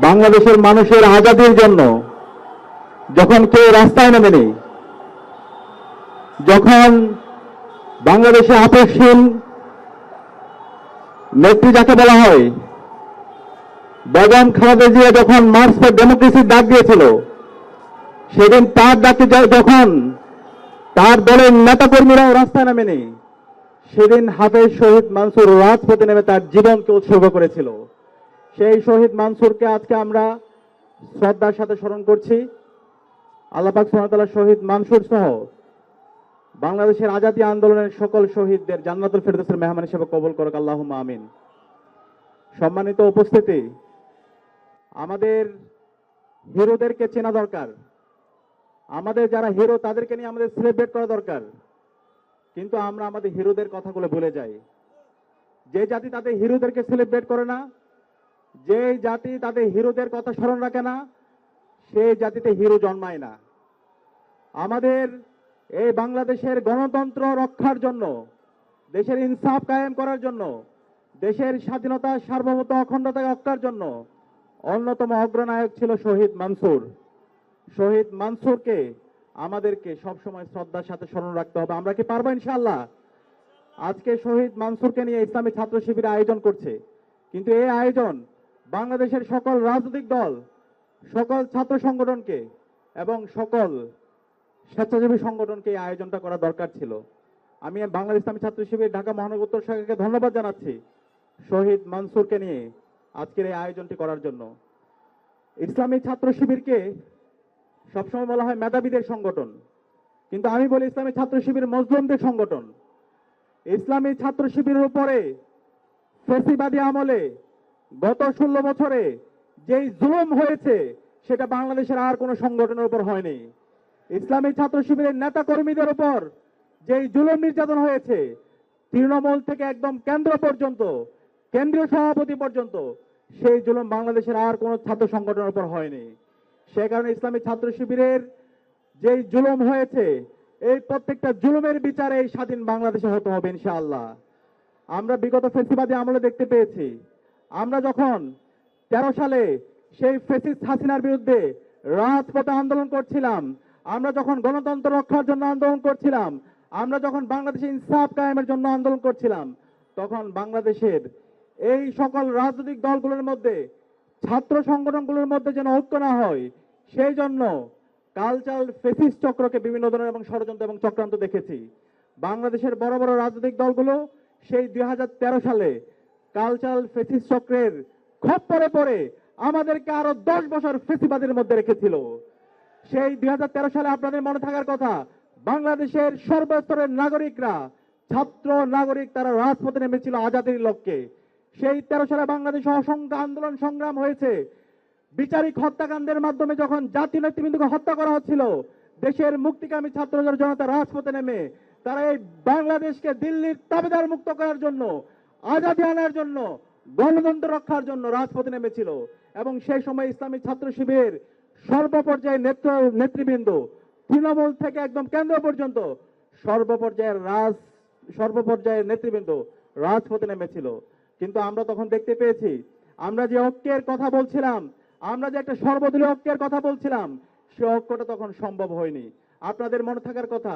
বাংলাদেশের মানুষের আজাদির জন্য যখন কেউ রাস্তায় নামেনি, যখন বাংলাদেশে আপসহীন নেত্রী যাকে বলা হয় বেগম খালেদা জিয়া যখন মার্চ ফর ডেমোক্রেসির ডাক দিয়েছিল, সেদিন তার ডাকে যখন তার দলের নেতাকর্মীরাও রাস্তায় নামেনি, সেদিন হাফেজ শহীদ মানসুর রাজপথে নেমে তার জীবনকে উৎসর্গ করেছিল। সেই শহীদ মানসুরকে আজকে আমরা শ্রদ্ধার সাথে স্মরণ করছি। আল্লাহ পাক সুবহানাহু ওয়া তাআলা শহীদ মানসুর সহ বাংলাদেশের আজাদী আন্দোলনের সকল শহীদদের জান্নাতুল ফেরদৌসের মেহমান হিসেবে কবুল করুক, আল্লাহুম্মা আমিন। সম্মানিত উপস্থিতি, আমাদের হিরোদেরকে চেনা দরকার, আমাদের যারা হিরো তাদেরকে নিয়ে আমাদের সেলিব্রেট করা দরকার। কিন্তু আমরা আমাদের হিরোদের কথাগুলো ভুলে যাই। যে জাতি তাদের হিরোদেরকে সেলিব্রেট করে না, যে জাতি তাদের হিরোদের কথা স্মরণ রাখে না, সেই জাতিতে হিরো জন্মায় না। আমাদের এই বাংলাদেশের গণতন্ত্র রক্ষার জন্য, দেশের ইনসাফ কায়েম করার জন্য, দেশের স্বাধীনতা সার্বভৌমত্ব অখণ্ডতা রক্ষার জন্য অন্যতম অগ্রনায়ক ছিল শহীদ মানসুর। শহীদ মানসুরকে আমাদেরকে সবসময় শ্রদ্ধার সাথে স্মরণ রাখতে হবে। আমরা কি পারবো ইনশাআল্লাহ? আজকে শহীদ মানসুরকে নিয়ে ইসলামী ছাত্র শিবির আয়োজন করছে, কিন্তু এই আয়োজন বাংলাদেশের সকল রাজনৈতিক দল, সকল ছাত্র সংগঠনকে এবং সকল স্বেচ্ছাসেবী সংগঠনকে এই আয়োজনটা করা দরকার ছিল। আমি বাংলাদেশ ইসলামী ছাত্র শিবির ঢাকা মহানগর উত্তর শাখাকে ধন্যবাদ জানাচ্ছি শহীদ মানসুরকে নিয়ে আজকের এই আয়োজনটি করার জন্য। ইসলামী ছাত্র শিবিরকে সবসময় বলা হয় মেধাবীদের সংগঠন, কিন্তু আমি বলি ইসলামী ছাত্র শিবির মজলুমদের সংগঠন। ইসলামী ছাত্র শিবিরের উপরে ফ্যাসিবাদী আমলে গত 16 বছরে যেই জুলুম হয়েছে সেটা বাংলাদেশের আর কোনো সংগঠনের উপর হয়নি। ইসলামী ছাত্র শিবিরের নেতা কর্মীদের উপর যেই জুলুম নির্যাতন হয়েছে, তৃণমূল থেকে একদম কেন্দ্র পর্যন্ত, কেন্দ্রীয় সভাপতি পর্যন্ত, সেই জুলুম বাংলাদেশের আর কোনো ছাত্র সংগঠনের উপর হয়নি। সে কারণে ইসলামী ছাত্র শিবিরের যেই জুলুম হয়েছে, এই প্রত্যেকটা জুলুমের বিচার এই স্বাধীন বাংলাদেশে হতে হবে ইনশাআল্লাহ। আমরা বিগত ফ্যাসিবাদী আমলে দেখতে পেয়েছি, আমরা যখন 13 সালে সেই ফ্যাসিস্ট হাসিনার বিরুদ্ধে রাজপথে আন্দোলন করছিলাম, আমরা যখন গণতন্ত্র রক্ষার জন্য আন্দোলন করছিলাম, আমরা যখন বাংলাদেশে ইনসাফ কায়েমের জন্য আন্দোলন করছিলাম, তখন বাংলাদেশের এই সকল রাজনৈতিক দলগুলোর মধ্যে, ছাত্র সংগঠনগুলোর মধ্যে যেন ঐক্য না হয়, সেই জন্য কালচারাল ফেসিস্ট চক্রকে বিভিন্ন ধরনের এবং ষড়যন্ত্র এবং চক্রান্ত দেখেছি। বাংলাদেশের বড় বড় রাজনৈতিক দলগুলো সেই 2013 সালে কালচারাল ফেসিস্ট চক্রের খপ্পরে পড়ে আমাদেরকে আরো 10 বছর ফেসিবাদের মধ্যে রেখেছিল। সেই 2013 সালে আপনাদের মনে থাকার কথা, বাংলাদেশের সর্বস্তরের নাগরিকরা, ছাত্র নাগরিক, তারা রাজপথে নেমেছিল আজাদির লক্ষ্যে। সেই 13 সালে বাংলাদেশে অসংখ্য আন্দোলন সংগ্রাম হয়েছে। বিচারিক হত্যাকাণ্ডের মাধ্যমে যখন জাতীয় নেতৃবৃন্দকে হত্যা করা হচ্ছিল, দেশের মুক্তিকামী ছাত্র জনতা রাজপথে নেমে তারা এই বাংলাদেশকে দিল্লির তাবেদার মুক্ত করার জন্য, আজাদী আনার জন্য, গণতন্ত্র রক্ষার জন্য রাজপথে নেমেছিল। এবং সেই সময় ইসলামী ছাত্র শিবির সর্বপর্যায়ের নেতৃবৃন্দ, তৃণমূল থেকে একদম কেন্দ্র পর্যন্ত সর্বপর্যায়ের নেতৃবৃন্দ রাজপথে নেমেছিল। কিন্তু আমরা তখন দেখতে পেয়েছি, আমরা যে ঐক্যের কথা বলছিলাম, আমরা যে একটা সর্বদলীয় ঐক্যের কথা বলছিলাম, সে ঐক্যটা তখন সম্ভব হয়নি। আপনাদের মনে থাকার কথা,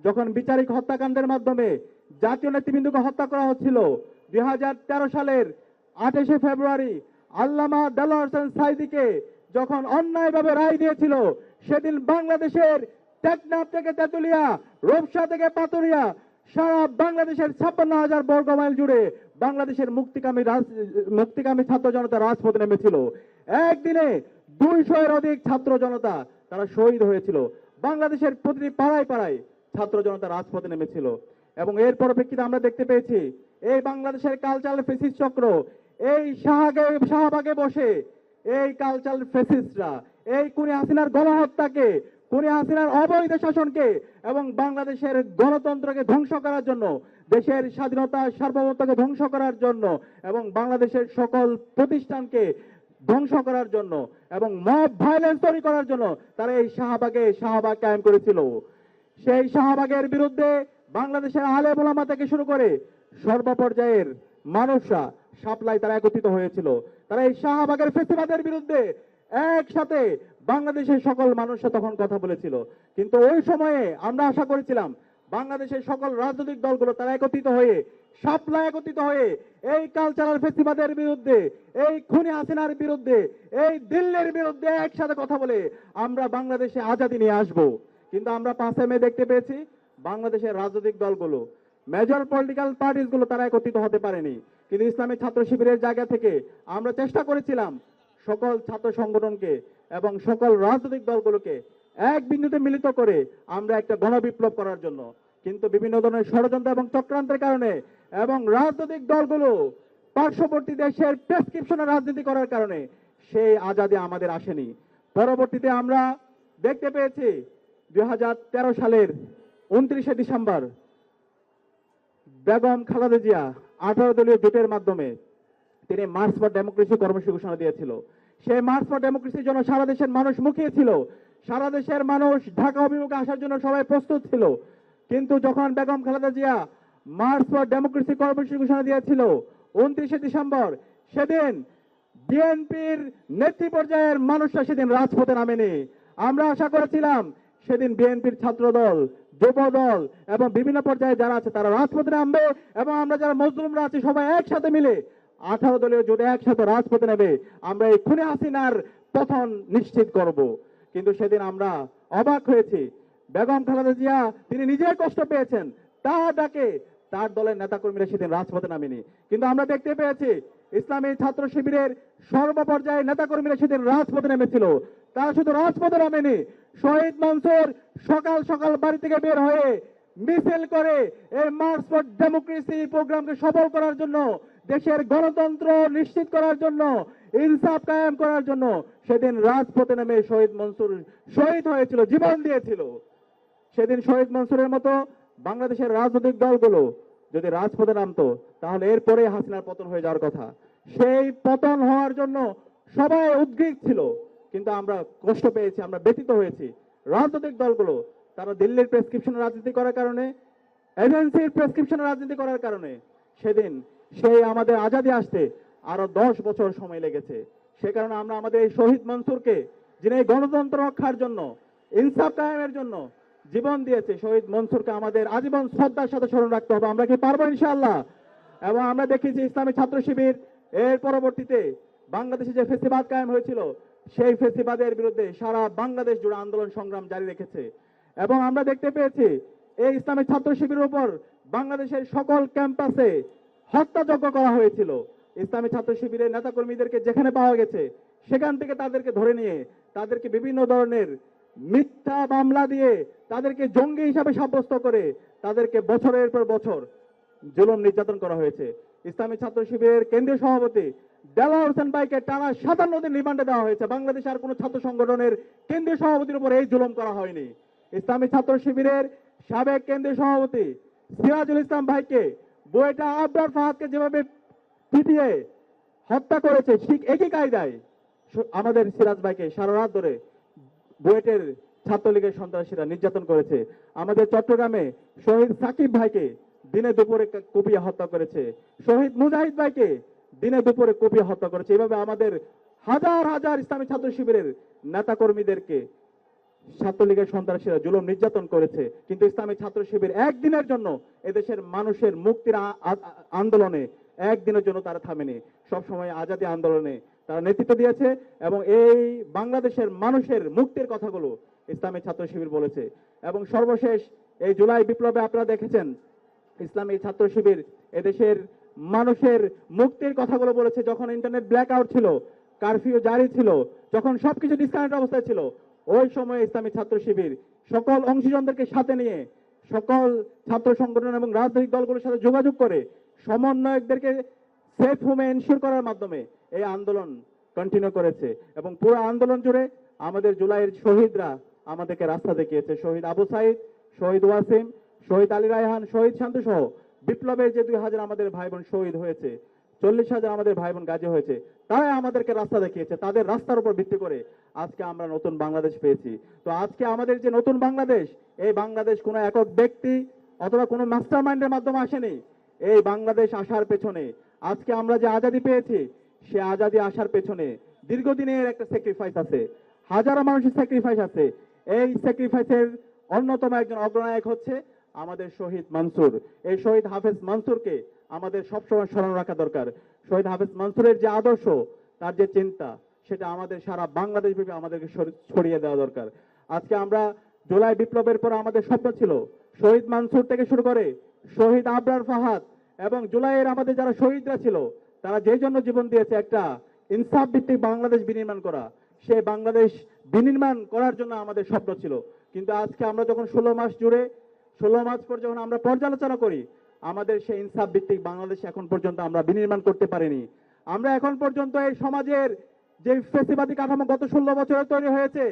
যখন বিচারিক হত্যাকাণ্ডের মাধ্যমে জাতীয় নেতৃবৃন্দকে হত্যা করা হচ্ছিল, 2013 সালের 28শে ফেব্রুয়ারি আল্লামা দেলোয়ার হোসেন সাঈদীকে যখন অন্যায়ভাবে রায় দিয়েছিল, সেদিন বাংলাদেশের টেকনাফ থেকে তেতুলিয়া, রূপসা থেকে পাতুরিয়া, সারা বাংলাদেশের 56,000 বর্গ মাইল জুড়ে বাংলাদেশের মুক্তিকামী ছাত্র জনতা রাজপথে নেমেছিল। একদিনে 200-এর অধিক ছাত্র জনতা তারা শহীদ হয়েছিল। বাংলাদেশের প্রতিটি পাড়ায় পাড়ায় ছাত্র জনতা রাজপথে নেমেছিল। এবং এর পরিপ্রেক্ষিতে আমরা দেখতে পেয়েছি, এই বাংলাদেশের কালচারাল ফেসিস্ট চক্র, এই শাহবাগে বসে এই কালচারাল ফেসিস্টরা এই খুনি হাসিনার গণহত্যাকে, খুনি হাসিনার অবৈধ শাসনকে এবং বাংলাদেশের গণতন্ত্রকে ধ্বংস করার জন্য, দেশের স্বাধীনতা সার্বভৌমত্বকে ধ্বংস করার জন্য এবং বাংলাদেশের সকল প্রতিষ্ঠানকে ধ্বংস করার জন্য এবং মব ভায়োলেন্স তৈরি করার জন্য তারা এই শাহবাগ কায়েম করেছিল। সেই শাহবাগের বিরুদ্ধে বাংলাদেশের আলেম ওলামা থেকে শুরু করে সর্বপর্যায়ের মানুষরা শাপলায় তারা একত্রিত হয়েছিল। তারা এই শাহবাগের ফেসিবাদের বিরুদ্ধে একসাথে বাংলাদেশের সকল মানুষরা তখন কথা বলেছিল। কিন্তু ওই সময়ে আমরা আশা করেছিলাম বাংলাদেশের সকল রাজনৈতিক দলগুলো তারা একত্রিত হয়ে, শাপলায় একত্রিত হয়ে এই কালচারাল ফেসিবাদের বিরুদ্ধে, এই খুনি হাসিনার বিরুদ্ধে, এই দিল্লির বিরুদ্ধে একসাথে কথা বলে আমরা বাংলাদেশে আজাদি নিয়ে আসব। কিন্তু আমরা 5 মে দেখতে পেয়েছি বাংলাদেশের রাজনৈতিক দলগুলো, মেজর পলিটিক্যাল পার্টিসগুলো তারা একত্রিত হতে পারেনি। কিন্তু ইসলামী ছাত্র শিবিরের জায়গা থেকে আমরা চেষ্টা করেছিলাম সকল ছাত্র সংগঠনকে এবং সকল রাজনৈতিক দলগুলোকে এক বিন্দুতে মিলিত করে আমরা একটা গণবিপ্লব করার জন্য। কিন্তু বিভিন্ন ধরনের ষড়যন্ত্র এবং চক্রান্তের কারণে এবং রাজনৈতিক দলগুলো পার্শ্ববর্তী দেশের প্রেসক্রিপশনে রাজনীতি করার কারণে সেই আজাদি আমাদের আসেনি। পরবর্তীতে আমরা দেখতে পেয়েছি 2013 সালের 29শে ডিসেম্বর বেগম খালেদা জিয়া 18 দলীয় জোটের মাধ্যমে তিনি মার্চ ফর ডেমোক্রেসি কর্মসূচি ঘোষণা দিয়েছিল। সেই মার্চ ফর ডেমোক্রেসির জন্য সারা দেশের মানুষ মুখিয়ে ছিল, সারা দেশের মানুষ ঢাকা অভিমুখে আসার জন্য সবাই প্রস্তুত ছিল। কিন্তু যখন Begum Khaleda Zia March for democracy কর্মসূচি ঘোষণা দিয়েছিল 29শে ডিসেম্বর, সেদিন বিএনপির নেতৃ পর্যায়ের মানুষরা সেদিন রাজপথে নামেনি। আমরা আশা করেছিলাম সেদিন বিএনপির ছাত্রদল, যুবদল এবং বিভিন্ন পর্যায়ে যারা আছে তারা রাজপথে নামবে এবং আমরা যারা মজলুমরা আছি সবাই একসাথে মিলে 18 দলীয় জোটে একসাথে রাজপথে নেবে, আমরা এই খুনি হাসিনার পতন নিশ্চিত করব। কিন্তু সেদিন আমরা অবাক হয়েছি, বেগম খালেদা জিয়া তিনি নিজেই কষ্ট পেয়েছেন, তার ডাকে তার দলের নেতাকর্মীরা সেদিন রাজপথে নামেনি। কিন্তু আমরা দেখতে পেয়েছি ইসলামী ছাত্র শিবিরের সর্বপর্যায়ে নেতাকর্মীরা সেদিন রাজপথে নেমেছিল। তারা শুধু রাজপথে নামেনি, শহীদ মনসুর সকাল সকাল বাড়ি থেকে বের হয়ে মিছিল করে এই মার্চ ফর ডেমোক্রেসি প্রোগ্রামকে সফল করার জন্য, দেশের গণতন্ত্র নিশ্চিত করার জন্য, ইনসাফ কায়েম করার জন্য সেদিন রাজপথে নেমে শহীদ মনসুর শহীদ হয়েছিল, জীবন দিয়েছিল। সেদিন শহীদ মনসুরের মতো বাংলাদেশের রাজনৈতিক দলগুলো যদি রাজপথে নামতো তাহলে এরপরে হাসিনার পতন হয়ে যাওয়ার কথা। সেই পতন হওয়ার জন্য সবাই উদ্গ্রীব ছিল, কিন্তু আমরা কষ্ট পেয়েছি, আমরা ব্যথিত হয়েছি। রাজনৈতিক দলগুলো তারা দিল্লির প্রেসক্রিপশনে রাজনীতি করার কারণে, এজেন্সির প্রেসক্রিপশনে রাজনীতি করার কারণে সেদিন সেই আমাদের আজাদি আসতে আরো 10 বছর সময় লেগেছে। সে কারণে আমরা আমাদের এই শহীদ মনসুরকে, যিনি গণতন্ত্র রক্ষার জন্য, ইনসাফ কায়েমের জন্য জীবন দিয়েছে, শহীদ মনসুরকে আমাদের আজীবন শ্রদ্ধার সাথে স্মরণ রাখতে হবে। আমরা কি পারবো ইনশাআল্লাহ? এবং আমরা দেখেছি ইসলামী ছাত্র শিবির এর পরবর্তীতে বাংলাদেশে যে ফেসিবাদ কায়েম হয়েছিল সেই ফেসিবাদের বিরুদ্ধে সারা বাংলাদেশ জুড়ে আন্দোলন সংগ্রাম জারি রেখেছে। এবং আমরা দেখতে পেয়েছি এই ইসলামী ছাত্র শিবিরের উপর বাংলাদেশের সকল ক্যাম্পাসে হত্যাযজ্ঞ করা হয়েছিল। ইসলামী ছাত্র শিবিরের নেতাকর্মীদেরকে যেখানে পাওয়া গেছে সেখান থেকে তাদেরকে ধরে নিয়ে তাদেরকে বিভিন্ন ধরনের মিথ্যা মামলা দিয়ে তাদেরকে জঙ্গি হিসাবে সাব্যস্ত করে তাদেরকে বছরের পর বছর জুলুম নির্যাতন করা হয়েছে। ইসলামী ছাত্র শিবিরের কেন্দ্রীয় সভাপতি দেলাওয়ার হোসেন ভাইকে টানা 57 দিন রিমান্ডে দেওয়া হয়েছে। বাংলাদেশে আর কোনো ছাত্র সংগঠনের কেন্দ্রীয় সভাপতির উপর এই জুলুম করা হয়নি। ইসলামী ছাত্র শিবিরের সাবেক কেন্দ্রীয় সভাপতি সিরাজুল ইসলাম ভাইকে বুয়েটা আবরার ফাহাদকে যেভাবে পিটিয়ে হত্যা করেছে ঠিক একই কায়দায় আমাদের সিরাজ ভাইকে সারা রাত ধরে বুয়েটের ছাত্রলীগের সন্ত্রাসীরা নির্যাতন করেছে। আমাদের চট্টগ্রামে শহীদ সাকিব ভাইকে দিনে দুপুরে কুপিয়ে হত্যা করেছে, শহীদ মুজাহিদ ভাইকে দিনে দুপুরে কুপিয়ে হত্যা করেছে। এইভাবে আমাদের হাজার হাজার ইসলামী ছাত্র শিবিরের নেতাকর্মীদেরকে ছাত্রলীগের সন্ত্রাসীরা জুলুম নির্যাতন করেছে। কিন্তু ইসলামী ছাত্র শিবির একদিনের জন্য এদেশের মানুষের মুক্তির আন্দোলনে একদিনের জন্য তারা থামেনি, সবসময় আজাদী আন্দোলনে তারা নেতৃত্ব দিয়েছে। এবং এই বাংলাদেশের মানুষের মুক্তির কথাগুলো ইসলামী ছাত্র শিবির বলেছে। এবং সর্বশেষ এই জুলাই বিপ্লবে আপনারা দেখেছেন ইসলামী ছাত্র শিবির এদেশের মানুষের মুক্তির কথাগুলো বলেছে। যখন ইন্টারনেট ব্ল্যাক আউট ছিল, কারফিউ জারি ছিল, যখন সবকিছু ডিসকানেক্ট অবস্থায় ছিল, ওই সময় ইসলামী ছাত্র শিবির সকল অংশীজনদেরকে সাথে নিয়ে সকল ছাত্র সংগঠন এবং রাজনৈতিক দলগুলোর সাথে যোগাযোগ করে সমন্বয়কদেরকে সেফ হোমে এনশিওর করার মাধ্যমে এই আন্দোলন কন্টিনিউ করেছে। এবং পুরো আন্দোলন জুড়ে আমাদের জুলাইয়ের শহীদরা আমাদেরকে রাস্তা দেখিয়েছে। শহীদ আবু সাইদ, শহীদ ওয়াসিম, শহীদ আলী রায়হান, শহীদ শান্ত সহ বিপ্লবের যে 2000 আমাদের ভাই বোন শহীদ হয়েছে, 40,000 আমাদের ভাই বোন গাজী হয়েছে, তারাই আমাদেরকে রাস্তা দেখিয়েছে। তাদের রাস্তার উপর ভিত্তি করে আজকে আমরা নতুন বাংলাদেশ পেয়েছি। তো আজকে আমাদের যে নতুন বাংলাদেশ, এই বাংলাদেশ কোনো একক ব্যক্তি অথবা কোনো মাস্টার মাইন্ডের মাধ্যমে আসেনি। এই বাংলাদেশ আসার পেছনে আজকে আমরা যে আজাদি পেয়েছি, সে আজাদি আসার পেছনে দীর্ঘদিনের একটা স্যাক্রিফাইস আছে, হাজারো মানুষের স্যাক্রিফাইস আছে। এই স্যাক্রিফাইসের অন্যতম একজন অগ্রনায়ক হচ্ছে আমাদের শহীদ মানসুর। এই শহীদ হাফেজ মানসুরকে আমাদের সবসময় স্মরণ রাখা দরকার। শহীদ হাফেজ মানসুরের যে আদর্শ, তার যে চিন্তা, সেটা আমাদের সারা বাংলাদেশ ব্যাপী আমাদেরকে ছড়িয়ে দেওয়া দরকার। আজকে আমরা জুলাই বিপ্লবের পর আমাদের স্বপ্ন ছিল শহীদ মানসুর থেকে শুরু করে শহীদ আবরার ফাহাদ এবং জুলাইয়ের আমাদের যারা শহীদরা ছিল, তারা যে জন্য জীবন দিয়েছে একটা ইনসাফ ভিত্তিক বাংলাদেশ বিনির্মাণ করা, সেই বাংলাদেশ বিনির্মাণ করার জন্য আমাদের স্বপ্ন ছিল। কিন্তু আজকে আমরা যখন 16 মাস জুড়ে 16 মাস পর যখন আমরা পর্যালোচনা করি, আমাদের সেই ইনসাফ ভিত্তিক বাংলাদেশ এখন পর্যন্ত আমরা বিনির্মাণ করতে পারিনি। আমরা এখন পর্যন্ত এই সমাজের যে ফেসিবাদী কাঠামো গত 16 বছরে তৈরি হয়েছে,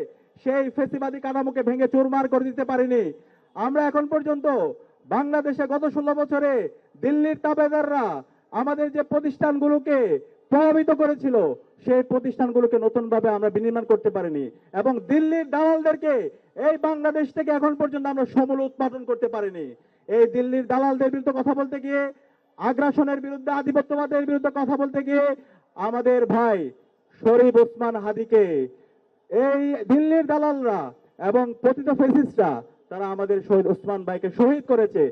সেই ফেসিবাদী কাঠামোকে ভেঙে চুরমার করে দিতে পারিনি। আমরা এখন পর্যন্ত বাংলাদেশে গত 16 বছরে দিল্লির তাবেদাররা আমাদের যে প্রতিষ্ঠানগুলোকে প্রভাবিত করেছিল, সেই প্রতিষ্ঠানগুলোকে নতুনভাবে আমরা বিনির্মাণ করতে পারিনি এবং দিল্লির দালালদেরকে এই বাংলাদেশ থেকে এখন পর্যন্ত আমরা সমূল উৎপাদন করতে পারিনি। এই দিল্লির দালালদের বিরুদ্ধে কথা বলতে গিয়ে, আগ্রাসনের বিরুদ্ধে, আধিপত্যবাদের বিরুদ্ধে কথা বলতে গিয়ে আমাদের ভাই শরীফ ওসমান হাদিকে এই দিল্লির দালালরা এবং পতিত ফ্যাসিস্টরা তারা আমাদের শহীদ ওসমান ভাইকে শহীদ করেছে।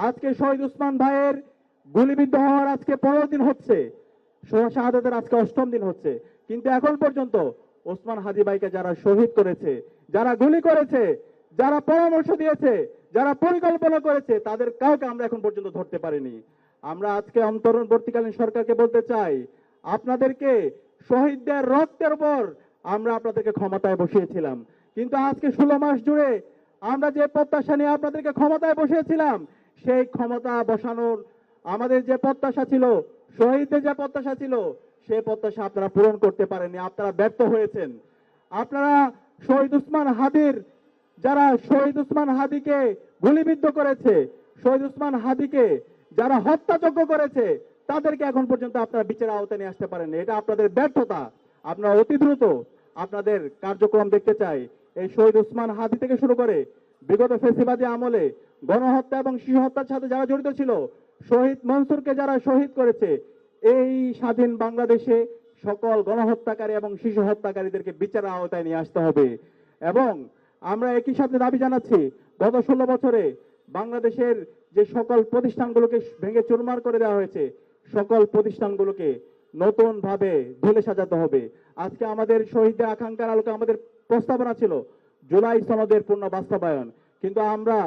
আজকে শহীদ ওসমান ভাইয়ের গুলিবিদ্ধ হওয়ার আজকে 15 দিন হচ্ছে, শাহাদাতের আজকে 8ম দিন হচ্ছে, কিন্তু এখন পর্যন্ত ওসমান হাদি ভাইকে যারা শহীদ করেছে, যারা গুলি করেছে, যারা পরামর্শ দিয়েছে, যারা পরিকল্পনা করেছে, তাদের কাউকে আমরা এখন পর্যন্ত ধরতে পারিনি। আমরা আজকে অন্তর্বর্তীকালীন সরকারকে বলতে চাই, আপনাদেরকে শহীদদের রক্তের উপর আমরা আপনাদেরকে ক্ষমতায় বসিয়েছিলাম, কিন্তু আজকে 16 মাস জুড়ে আমরা যে প্রত্যাশা নিয়ে আপনাদেরকে ক্ষমতায় বসিয়েছিলাম, সেই ক্ষমতা বসানোর আমাদের যে প্রত্যাশা ছিল, শহীদদের যে প্রত্যাশা ছিল, সেই প্রত্যাশা আপনারা পূরণ করতে পারেননি, আপনারা ব্যর্থ হয়েছেন। আপনারা শহীদ ওসমান হাদির, যারা শহীদ ওসমান হাদিকে গুলিবিদ্ধ করেছে, শহীদ ওসমান হাদিকে যারা হত্যাযজ্ঞ করেছে, তাদেরকে এখন পর্যন্ত আপনারা বিচারের আওতায় নিয়ে আসতে পারেননি। এটা আপনাদের ব্যর্থতা। আপনারা অতি দ্রুত আপনাদের কার্যক্রম দেখতে চাই। এই শহীদ ওসমান হাদি থেকে শুরু করে বিগত ফেসিবাদী আমলে গণহত্যা এবং শিশু হত্যার সাথে যারা জড়িত ছিল, শহীদ মনসুরকে যারা শহীদ করেছে, এই স্বাধীন বাংলাদেশে সকল গণহত্যাকারী এবং শিশু হত্যাকারীদেরকে বিচারের আওতায় নিয়ে আসতে হবে। এবং আমরা একই সাথে দাবি জানাচ্ছি, গত 16 বছরে বাংলাদেশের যে সকল প্রতিষ্ঠানগুলোকে ভেঙে চুরমার করে দেওয়া হয়েছে, সকল প্রতিষ্ঠানগুলোকে নতুন ভাবে ঢেলে সাজাতে হবে। আজকে আমাদের শহীদদের আকাঙ্ক্ষার আলোকে আমাদের প্রস্তাবনা ছিল জুলাই সনদের পূর্ণ বাস্তবায়ন, কিন্তু আমরা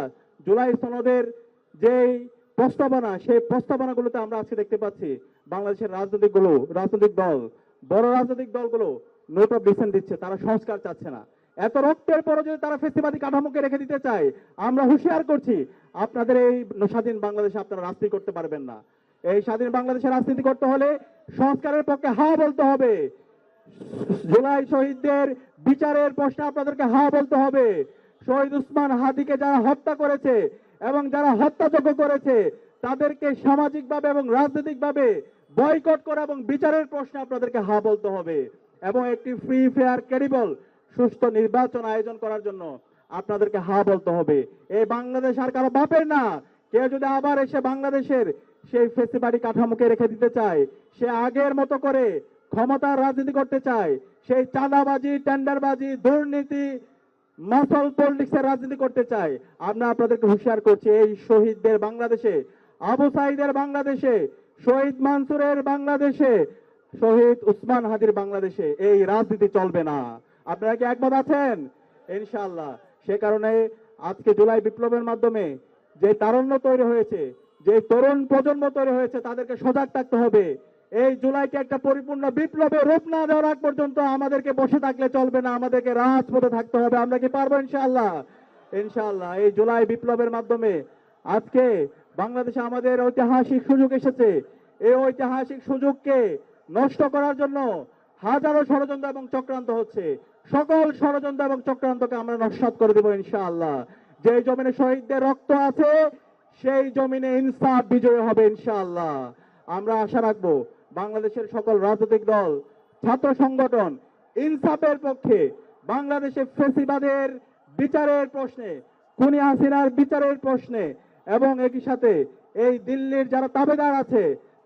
জুলাই সনদের যেই প্রস্তাবনা, সেই প্রস্তাবনাগুলোতে আমরা আজকে দেখতে পাচ্ছি বাংলাদেশের রাজনৈতিক দল, বড় রাজনৈতিক দলগুলো নোট অফ ডিসেন্ট দিচ্ছে, তারা সংস্কার চাচ্ছে না। এত রক্তের পরও যদি তারা ফেসিবাদী কাঠামোকে রেখে দিতে চায়, আমরা হুঁশিয়ার করছি, আপনাদের এই স্বাধীন বাংলাদেশে আপনারা রাজনীতি করতে পারবেন না। এই স্বাধীন বাংলাদেশে রাজনীতি করতে হলে সংস্কারের পক্ষে হা বলতে হবে। জুলাই শহীদদের বিচারের প্রশ্নে আপনাদেরকে হা বলতে হবে। শহীদ ওসমান হাদিকে যারা হত্যা করেছে এবং যারা হত্যাযজ্ঞ করেছে, তাদেরকে সামাজিকভাবে এবং রাজনৈতিকভাবে বয়কট করা এবং বিচারের প্রশ্নে আপনাদেরকে হা বলতে হবে এবং একটি ফ্রি, ফেয়ার, ক্রেডিবল, সুষ্ঠু নির্বাচন আয়োজন করার জন্য আপনাদেরকে হা বলতে হবে। এই বাংলাদেশ আর কারো বাপের না। কেউ যদি আবার এসে বাংলাদেশের সেই ফেসিবাদী কাঠামোকে রেখে দিতে চায়, সে আগের মতো করে ক্ষমতার রাজনীতি করতে চায়, সেই চাঁদাবাজি, টেন্ডারবাজি, দুর্নীতি, মাসল পলিটিক্সের রাজনীতি করতে চায়, আমরা আপনাদেরকে হুঁশিয়ার করছি, এই শহীদদের বাংলাদেশে, আবু সাইদের বাংলাদেশে, শহীদ মানসুরের বাংলাদেশে, শহীদ ওসমান হাদির বাংলাদেশে এই রাজনীতি চলবে না। আপনারা কি একমত আছেন? ইনশাআল্লাহ। সে কারণে আজকে জুলাই বিপ্লবের মাধ্যমে যে তারুণ্য তৈরি হয়েছে, যে তরুণ প্রজন্ম তৈরি হয়েছে, তাদেরকে সজাগ থাকতে হবে। এই জুলাইকে একটা পরিপূর্ণ বিপ্লবে রূপ না দেওয়ার আগ পর্যন্ত আমাদেরকে বসে থাকলে চলবে না, আমাদেরকে রাজপথে থাকতে হবে। আমরা কি পারবো? ইনশাআল্লাহ। ইনশাআল্লাহ এই জুলাই বিপ্লবের মাধ্যমে আজকে বাংলাদেশে আমাদের ঐতিহাসিক সুযোগ এসেছে। এই ঐতিহাসিক সুযোগকে নষ্ট করার জন্য হাজারো ষড়যন্ত্র এবং চক্রান্ত হচ্ছে। সকল ষড়যন্ত্র এবং চক্রান্তকে আমরা নস্যাৎ করে দেব ইনশাআল্লাহ। যে জমিনে শহীদদের রক্ত আছে, সেই জমিনে ইনসাফ বিজয় হবে ইনশাআল্লাহ। আমরা আশা রাখবো বাংলাদেশের সকল রাজনৈতিক দল, ছাত্র সংগঠন ইনসাফের পক্ষে, বাংলাদেশে ফেসিবাদের বিচারের প্রশ্নে, খুনি হাসিনার বিচারের প্রশ্নে এবং একই সাথে এই দিল্লির যারা তাবেদার আছে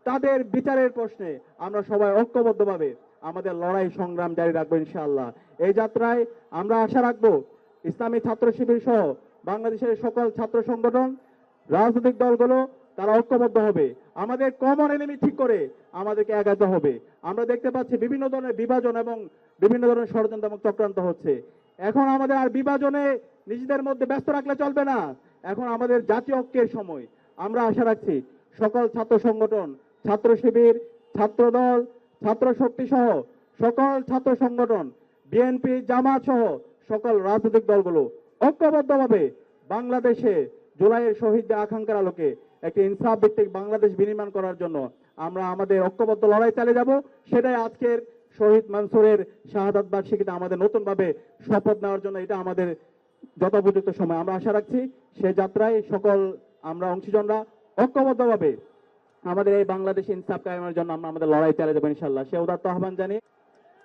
তাদের বিচারের প্রশ্নে আমরা সবাই ঐক্যবদ্ধভাবে আমাদের লড়াই সংগ্রাম জারি রাখবো ইনশাআল্লাহ। এই যাত্রায় আমরা আশা রাখবো ইসলামী ছাত্র শিবির সহ বাংলাদেশের সকল ছাত্র সংগঠন, রাজনৈতিক দলগুলো তারা ঐক্যবদ্ধ হবে। আমাদের কমন এনিমি ঠিক করে আমাদেরকে এগাতে হবে। আমরা দেখতে পাচ্ছি বিভিন্ন ধরনের বিভাজন এবং বিভিন্ন ধরনের ষড়যন্ত্র এবং চক্রান্ত হচ্ছে। এখন আমাদের আর বিভাজনে নিজেদের মধ্যে ব্যস্ত রাখলে চলবে না। এখন আমাদের জাতীয় ঐক্যের সময়। আমরা আশা রাখছি সকল ছাত্র সংগঠন, ছাত্র শিবির, ছাত্র দল, ছাত্র শক্তি সহ সকল ছাত্র সংগঠন, বিএনপি, জামাত সহ সকল রাজনৈতিক দলগুলো ঐক্যবদ্ধভাবে বাংলাদেশে জুলাইয়ের শহীদদের আকাঙ্ক্ষার আলোকে একটি ইনসাফ ভিত্তিক বাংলাদেশ বিনির্মাণ করার জন্য আমরা আমাদের ঐক্যবদ্ধ লড়াই চালিয়ে যাব। সেটাই আজকের শহীদ মনসুরের শাহাদাত বার্ষিকীতে আমাদের নতুনভাবে শপথ নেওয়ার জন্য এটা আমাদের যথোপযুক্ত সময়। আমরা আশা রাখছি সে যাত্রায় সকল আমরা অংশীজনরা ঐক্যবদ্ধভাবে আমাদের এই বাংলাদেশ ইনসাফ কায়েমের জন্য আমরা আমাদের লড়াই চালিয়ে যাবো ইনশাআল্লাহ। সে উদাত্ত আহ্বান জানিয়ে